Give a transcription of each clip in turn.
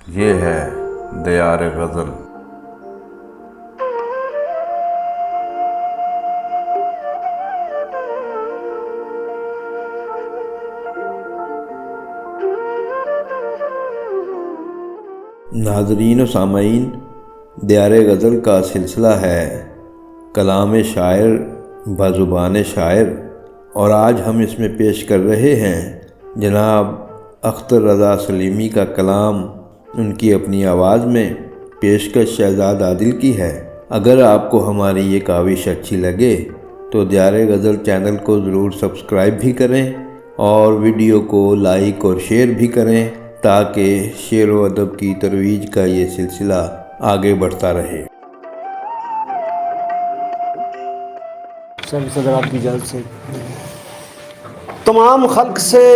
ये है दियार गज़ल। नाज़रीन व सामईन, दियार गज़ल का सिलसिला है कलाम शायर बज़ुबान शायर, और आज हम इसमें पेश कर रहे हैं जनाब अख्तर रज़ा सलीमी का कलाम। उनकी अपनी आवाज़ में पेशकश शहज़ाद आदिल की है। अगर आपको हमारी ये काविश अच्छी लगे तो दियार गज़ल चैनल को ज़रूर सब्सक्राइब भी करें और वीडियो को लाइक और शेयर भी करें, ताकि शेर व अदब की तरोईज का ये सिलसिला आगे बढ़ता रहे। सदर आपकी इजाज़त से। तमाम खल्क से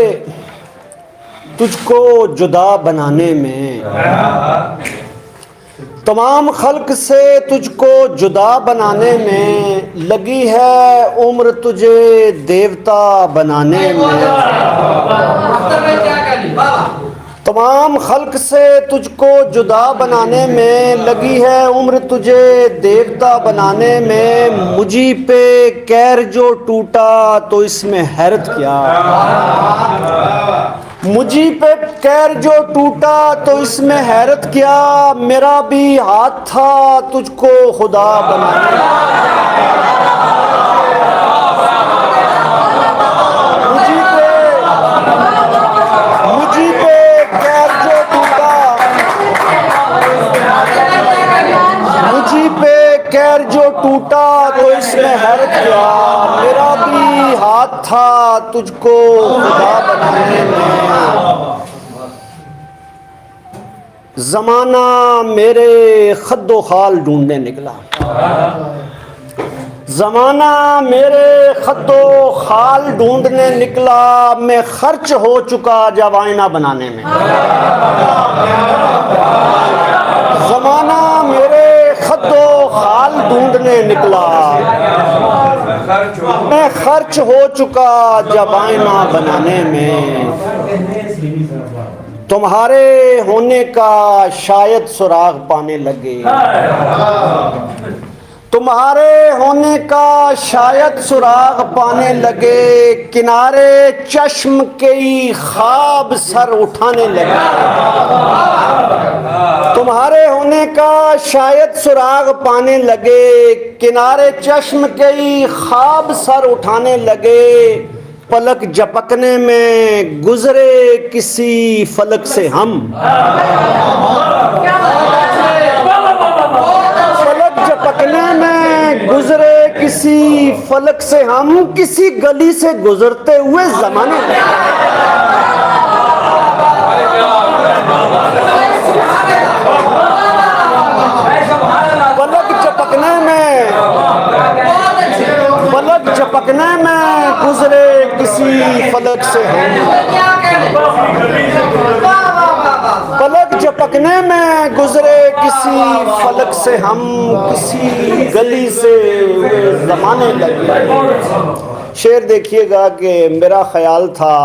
तुझको जुदा बनाने में, तमाम खल्क से तुझको जुदा बनाने में लगी है उम्र तुझे देवता बनाने में। तमाम खल्क से तुझको जुदा बनाने में लगी है उम्र तुझे देवता बनाने में। मुझी पे कैर जो टूटा तो इसमें हैरत क्या, मुझी पे कैर जो टूटा तो इसमें हैरत क्या। मेरा भी हाथ था तुझको खुदा बनाने में। मुझी पे कैर जो टूटा, मुझी पे कैर जो टूटा तो इसमें हैरत क्या। मेरा भी हाथ था तुझको खुदा बनाने में। ज़माना मेरे खद्दो खाल ढूंढने निकला, ज़माना मेरे खद्दो खाल ढूंढने निकला। मैं खर्च हो चुका जब आईना बनाने में। ज़माना मेरे खद्दो खाल ढूंढने निकला, मैं खर्च हो चुका जब आईना बनाने में। तुम्हारे होने का शायद सुराग पाने लगे, तुम्हारे होने का शायद सुराग पाने लगे। किनारे चश्म के ख्वाब सर उठाने लगे, तुम्हारे होने का शायद सुराग पाने लगे। किनारे चश्म के ख्वाब सर उठाने लगे। पलक झपकने में गुजरे किसी फलक से हम, पलक झपकने में गुजरे किसी फलक से हम। किसी गली से गुजरते हुए जमाने में, पलक झपकने में, पलक झपकने में गुजरे किसी फलक से हम। पलक झपकने में गुजरे किसी फलक से हम। किसी गली से जमाने लगे। शेर देखिएगा कि मेरा ख्याल था,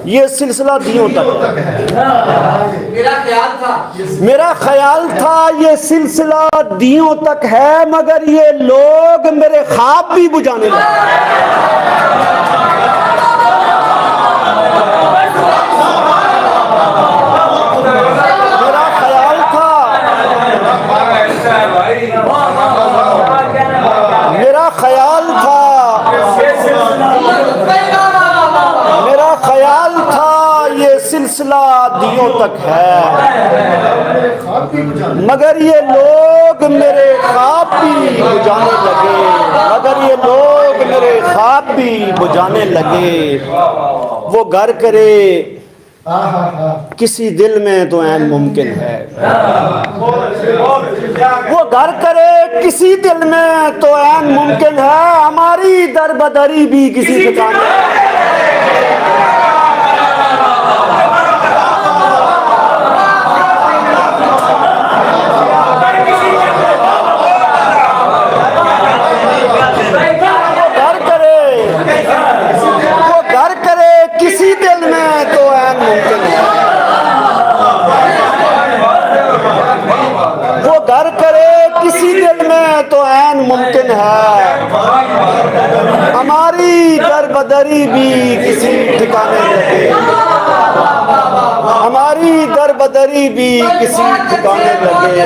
ये सिलसिला दियों तक है। मेरा ख्याल था ये सिलसिला दियों तक है, मगर ये लोग मेरे ख्वाब भी बुझाने लगे। मेरा ख्याल था, मेरा ख्याल था, मेरा ख्याल था ये सिलसिला दियों तक है, मगर ये लोग मेरे ख्वाब भी बुझाने लगे, मगर ये लोग मेरे ख्वाब भी बुझाने लगे। वो घर करे किसी दिल में तो ऐन मुमकिन है, वो घर करे किसी दिल में तो ऐन मुमकिन है। हमारी दरबदरी भी किसी ठिकाने है। वो घर करे किसी दिल में तो ऐन मुमकिन है। बदरी भी किसी ठिकाने लगे, हमारी दर बदरी भी किसी ठिकाने लगे।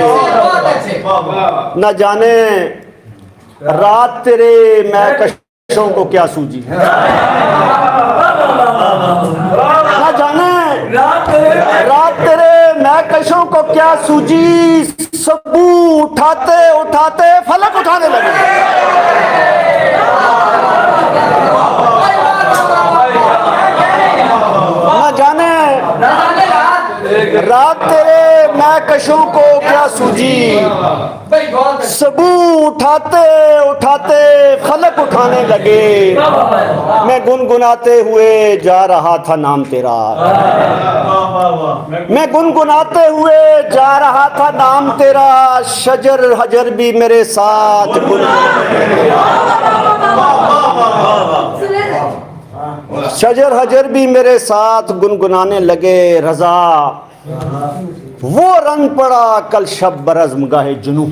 न जाने रात तेरे मैं कशों को क्या सूझी, न जाने रात तेरे मैं कशों को क्या सूझी। सबू उठाते उठाते फलक उठाने लगे। न जाने रात तेरे मैं कशों को क्या सूझी। सबू उठाते उठाते फलक उठाने लगे। मैं गुनगुनाते हुए जा रहा था नाम तेरा, मैं गुनगुनाते हुए जा रहा था नाम तेरा। शजर हजर भी मेरे साथ शजर हजर भी मेरे साथ गुनगुनाने लगे। रजा वो रंग पड़ा कल शब बरज़्म गाहे जुनू,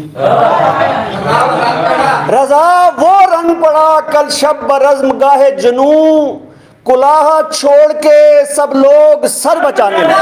रजा वो रंग पड़ा कल शब बरज़्म गाहे जुनू। कुलाह छोड़ के सब लोग सर बचाने लगे।